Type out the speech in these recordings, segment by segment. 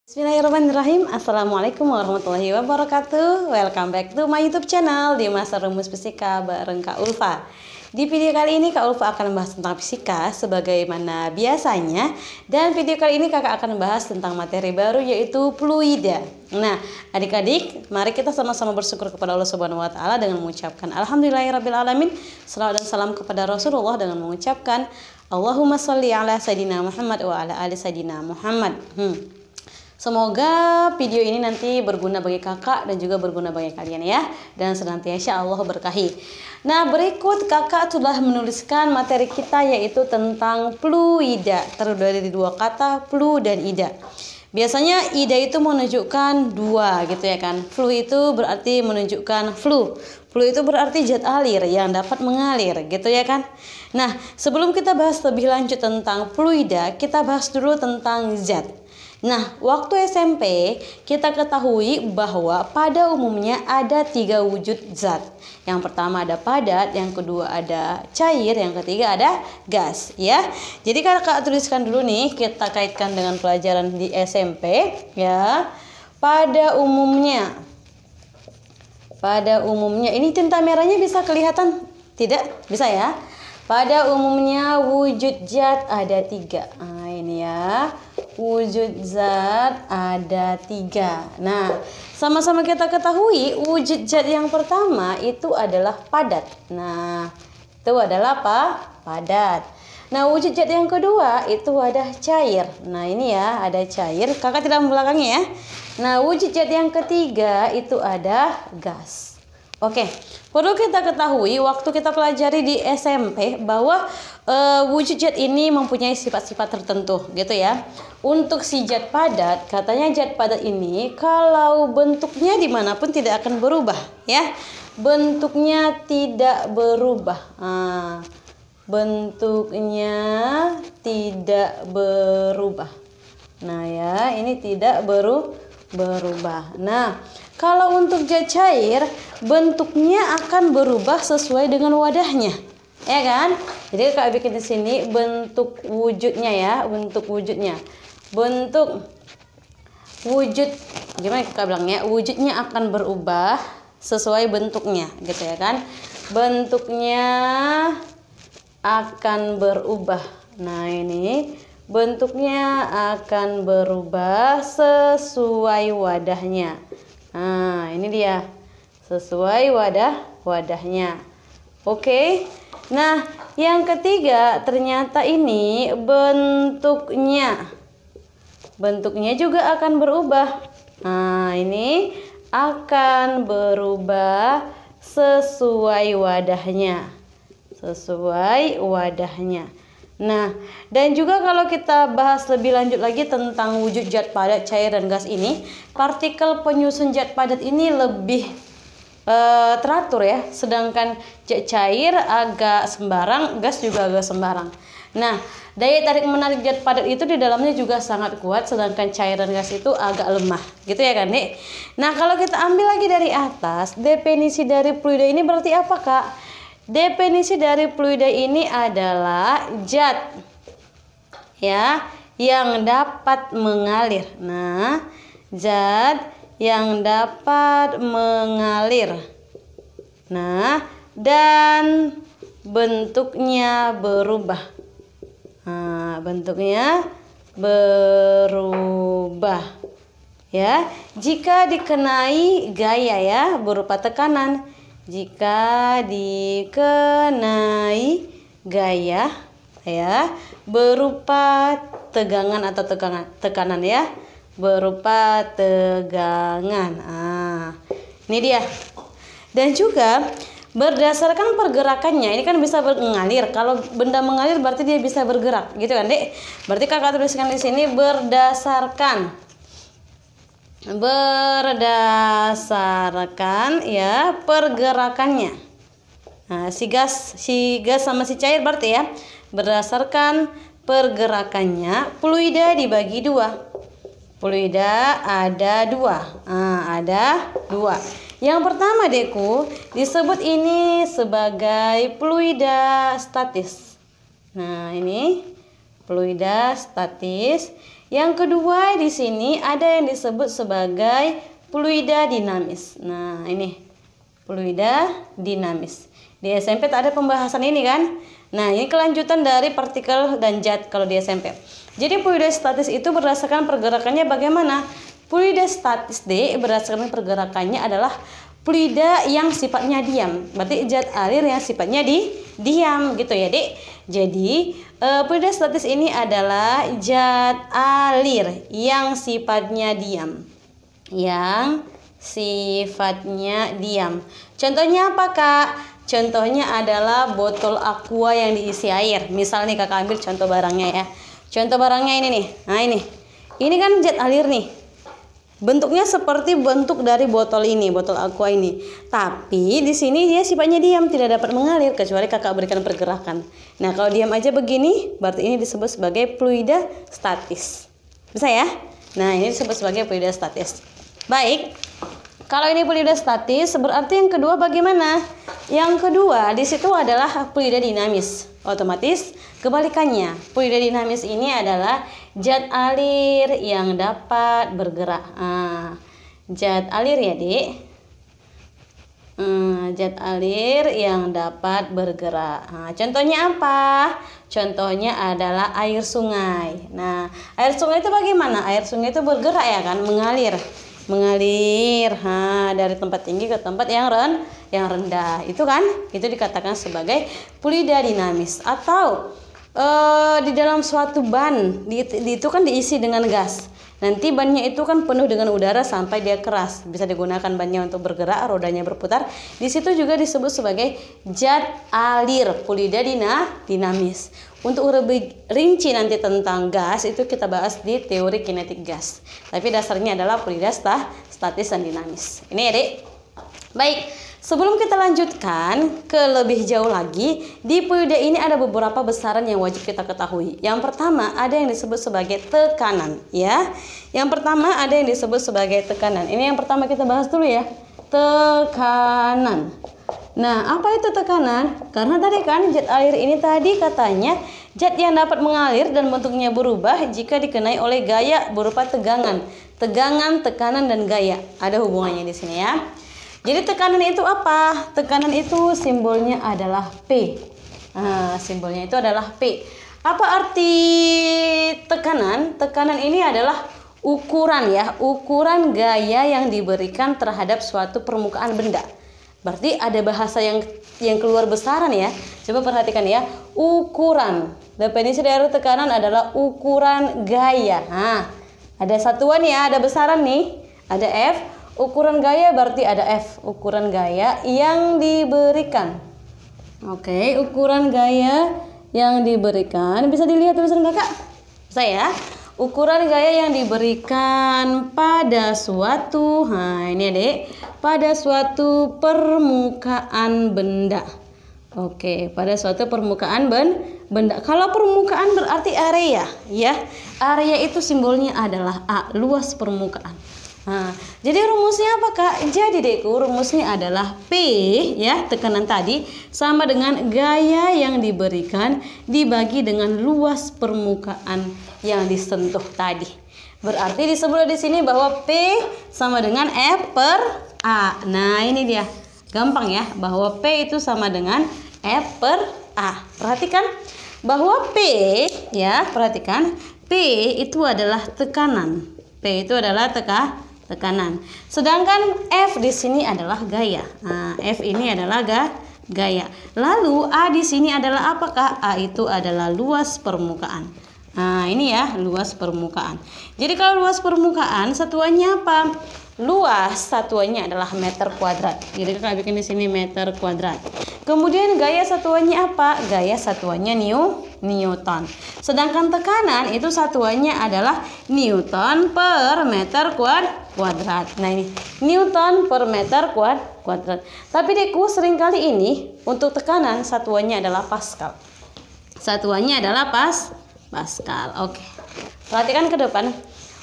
Bismillahirrahmanirrahim. Assalamualaikum warahmatullahi wabarakatuh. Welcome back to my YouTube channel di Masa Rumus Fisika bareng Kak Ulfa. Di video kali ini Kak Ulfa akan membahas tentang fisika sebagaimana biasanya. Dan video kali ini kakak akan membahas tentang materi baru yaitu fluida. Nah, adik-adik, mari kita sama-sama bersyukur kepada Allah Subhanahu wa taala dengan mengucapkan alhamdulillahirabbil alamin. Salawat dan salam kepada Rasulullah dengan mengucapkan Allahumma sholli ala sayidina Muhammad wa ala ali sayidina Muhammad. Semoga video ini nanti berguna bagi kakak dan juga berguna bagi kalian ya. Dan senantiasa Allah berkahi. Nah, berikut kakak sudah menuliskan materi kita yaitu tentang fluida. Terdiri dari dua kata, flu dan ida. Biasanya ida itu menunjukkan dua gitu ya kan. Flu itu berarti menunjukkan flu. Flu itu berarti zat alir yang dapat mengalir gitu ya kan. Nah, sebelum kita bahas lebih lanjut tentang fluida, kita bahas dulu tentang zat. Nah, waktu SMP kita ketahui bahwa pada umumnya ada tiga wujud zat. Yang pertama ada padat, yang kedua ada cair, yang ketiga ada gas ya. Jadi kakak tuliskan dulu nih, kita kaitkan dengan pelajaran di SMP ya. Pada umumnya ini tinta merahnya bisa kelihatan? Tidak? Bisa ya? Pada umumnya wujud zat ada tiga. Nah ini ya, wujud zat ada tiga. Nah, sama-sama kita ketahui wujud zat yang pertama itu adalah padat. Nah, itu adalah apa? Padat. Nah, wujud zat yang kedua itu ada cair. Nah, ini ya, ada cair. Kakak tidak membelakangi ya. Nah, wujud zat yang ketiga itu ada gas. Oke, perlu kita ketahui waktu kita pelajari di SMP bahwa wujud zat ini mempunyai sifat-sifat tertentu gitu ya. Untuk si zat padat, katanya zat padat ini kalau bentuknya dimanapun tidak akan berubah ya. Bentuknya tidak berubah. Bentuknya tidak berubah. Nah ya, ini tidak berubah. Nah, kalau untuk zat cair, bentuknya akan berubah sesuai dengan wadahnya, ya kan? Jadi kakak bikin di sini bentuk wujudnya ya, bentuk wujudnya. Bentuk wujud, gimana kakak bilangnya? Wujudnya akan berubah sesuai bentuknya, gitu ya kan? Bentuknya akan berubah. Nah ini bentuknya akan berubah sesuai wadahnya. Nah, ini dia. Sesuai wadahnya. Oke. Nah, yang ketiga ternyata ini bentuknya juga akan berubah. Nah, ini akan berubah sesuai wadahnya. Sesuai wadahnya. Nah, dan juga kalau kita bahas lebih lanjut lagi tentang wujud zat padat, cair, dan gas ini, partikel penyusun zat padat ini lebih teratur ya, sedangkan zat cair agak sembarang, gas juga agak sembarang. Nah, daya tarik menarik zat padat itu di dalamnya juga sangat kuat, sedangkan cair dan gas itu agak lemah, gitu ya kan, Dek? Nah, kalau kita ambil lagi dari atas, definisi dari fluida ini berarti apa, Kak? Definisi dari fluida ini adalah zat ya yang dapat mengalir. Nah, zat yang dapat mengalir. Nah, dan bentuknya berubah. Nah, bentuknya berubah. Ya, jika dikenai gaya ya berupa tekanan. Jika dikenai gaya ya berupa tegangan atau tekanan ya, berupa tegangan. Ini dia. Dan juga berdasarkan pergerakannya, ini kan bisa mengalir. Kalau benda mengalir berarti dia bisa bergerak, gitu kan, Dek? Berarti kakak tuliskan di sini berdasarkan ya pergerakannya. Nah, si gas sama si cair berarti ya berdasarkan pergerakannya fluida dibagi dua. Fluida ada dua. Ada dua. Yang pertama, Deku, disebut ini sebagai fluida statis. Nah, ini fluida statis. Yang kedua di sini ada yang disebut sebagai fluida dinamis. Nah, ini fluida dinamis. Di SMP tak ada pembahasan ini kan? Nah, ini kelanjutan dari partikel dan zat kalau di SMP. Jadi fluida statis itu berdasarkan pergerakannya bagaimana? Fluida statis D berdasarkan pergerakannya adalah fluida yang sifatnya diam. Berarti zat alir yang sifatnya diam gitu ya, Dek. Jadi, fluida statis ini adalah zat alir yang sifatnya diam. Yang sifatnya diam. Contohnya apa, Kak? Contohnya adalah botol aqua yang diisi air. Misal nih Kakak ambil contoh barangnya ya. Contoh barangnya ini nih. Nah, ini. Ini kan zat alir nih. Bentuknya seperti bentuk dari botol ini, botol aqua ini. Tapi di sini dia sifatnya diam, tidak dapat mengalir kecuali Kakak berikan pergerakan. Nah, kalau diam aja begini, berarti ini disebut sebagai fluida statis. Bisa ya? Nah, ini disebut sebagai fluida statis. Baik. Kalau ini fluida statis, berarti yang kedua bagaimana? Yang kedua di situ adalah fluida dinamis. Otomatis kebalikannya. Fluida dinamis ini adalah zat alir yang dapat bergerak. Zat alir ya, Dek. Zat alir yang dapat bergerak. Contohnya apa? Contohnya adalah air sungai. Nah, air sungai itu bagaimana? Air sungai itu bergerak ya kan, mengalir dari tempat tinggi ke tempat yang rendah. Itu kan, itu dikatakan sebagai fluida dinamis. Atau di dalam suatu ban itu kan diisi dengan gas. Nanti bannya itu kan penuh dengan udara sampai dia keras. Bisa digunakan bannya untuk bergerak, rodanya berputar. Di situ juga disebut sebagai zat alir, fluida dinamis. Untuk lebih rinci nanti tentang gas itu kita bahas di teori kinetik gas. Tapi dasarnya adalah fluida statis dan dinamis. Ini ya, Dek. Baik. Sebelum kita lanjutkan ke lebih jauh lagi, di fluida ini ada beberapa besaran yang wajib kita ketahui. Yang pertama ada yang disebut sebagai tekanan, ya. Yang pertama ada yang disebut sebagai tekanan. Ini yang pertama kita bahas dulu ya. Tekanan. Nah, apa itu tekanan? Karena tadi kan zat air ini tadi katanya zat yang dapat mengalir dan bentuknya berubah jika dikenai oleh gaya berupa tegangan. Tegangan, tekanan, dan gaya. Ada hubungannya di sini ya. Jadi tekanan itu apa? Tekanan itu simbolnya adalah P. Simbolnya itu adalah P. Apa arti tekanan? Tekanan ini adalah ukuran ya, ukuran gaya yang diberikan terhadap suatu permukaan benda. Berarti ada bahasa yang keluar besaran ya. Coba perhatikan ya. Ukuran. Definisi dari tekanan adalah ukuran gaya. Ada satuan ya, ada besaran nih. Ada F. Ukuran gaya berarti ada F, ukuran gaya yang diberikan. Oke, ukuran gaya yang diberikan. Bisa dilihat tulisan Kakak? Bisa ya? Ukuran gaya yang diberikan pada suatu, ini Adik, pada suatu permukaan benda. Oke, pada suatu permukaan benda. Kalau permukaan berarti area, ya. Area itu simbolnya adalah A, luas permukaan. Jadi rumusnya apa, Kak? Jadi Dekku, rumusnya adalah P ya, tekanan tadi sama dengan gaya yang diberikan dibagi dengan luas permukaan yang disentuh tadi. Berarti disebut di sini bahwa P sama dengan F per A. Nah, ini dia. Gampang ya, bahwa P itu sama dengan F per A. Perhatikan bahwa P ya, perhatikan P itu adalah tekanan. P itu adalah tekanan. Sedangkan F di sini adalah gaya. F ini adalah gaya. Lalu A di sini adalah apakah? A itu adalah luas permukaan. Ini ya, luas permukaan. Jadi kalau luas permukaan satuannya apa? Luas satuannya adalah meter kuadrat. Jadi kita bikin di sini meter kuadrat. Kemudian gaya satuannya apa? Gaya satuannya Newton. Sedangkan tekanan itu satuannya adalah Newton per meter kuadrat. Nah, ini Newton per meter kuadrat. Tapi Dekku seringkali ini untuk tekanan satuannya adalah Pascal. Satuannya adalah Pascal. Oke. Perhatikan ke depan.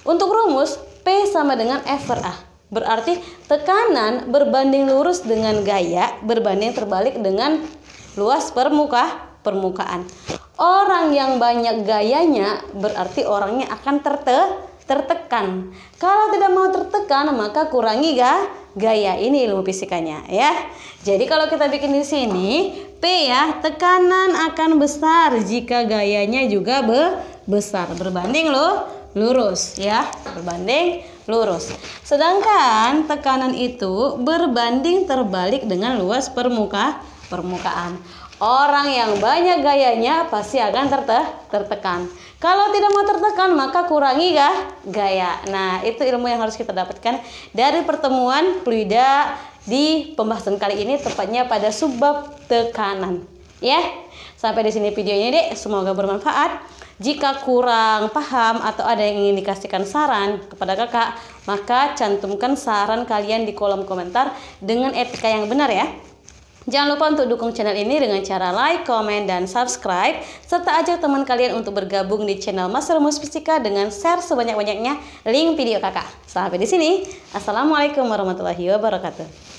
Untuk rumus P sama dengan F per A. Berarti tekanan berbanding lurus dengan gaya berbanding terbalik dengan luas permukaan. Orang yang banyak gayanya berarti orangnya akan tertekan. Kalau tidak mau tertekan maka kurangi gaya. Ini ilmu fisikanya ya. Jadi kalau kita bikin di sini P ya, tekanan akan besar jika gayanya juga besar. Berbanding lurus ya, berbanding lurus. Sedangkan tekanan itu berbanding terbalik dengan luas permukaan. Orang yang banyak gayanya pasti akan tertekan. Kalau tidak mau tertekan maka kurangi gaya. Nah, itu ilmu yang harus kita dapatkan dari pertemuan fluida di pembahasan kali ini, tepatnya pada subbab tekanan. Ya, sampai di sini videonya dek. Semoga bermanfaat. Jika kurang paham atau ada yang ingin dikasihkan saran kepada kakak, maka cantumkan saran kalian di kolom komentar dengan etika yang benar ya. Jangan lupa untuk dukung channel ini dengan cara like, komen, dan subscribe, serta ajak teman kalian untuk bergabung di channel Mas Rumus Fisika dengan share sebanyak-banyaknya link video kakak. Sampai di sini. Assalamualaikum warahmatullahi wabarakatuh.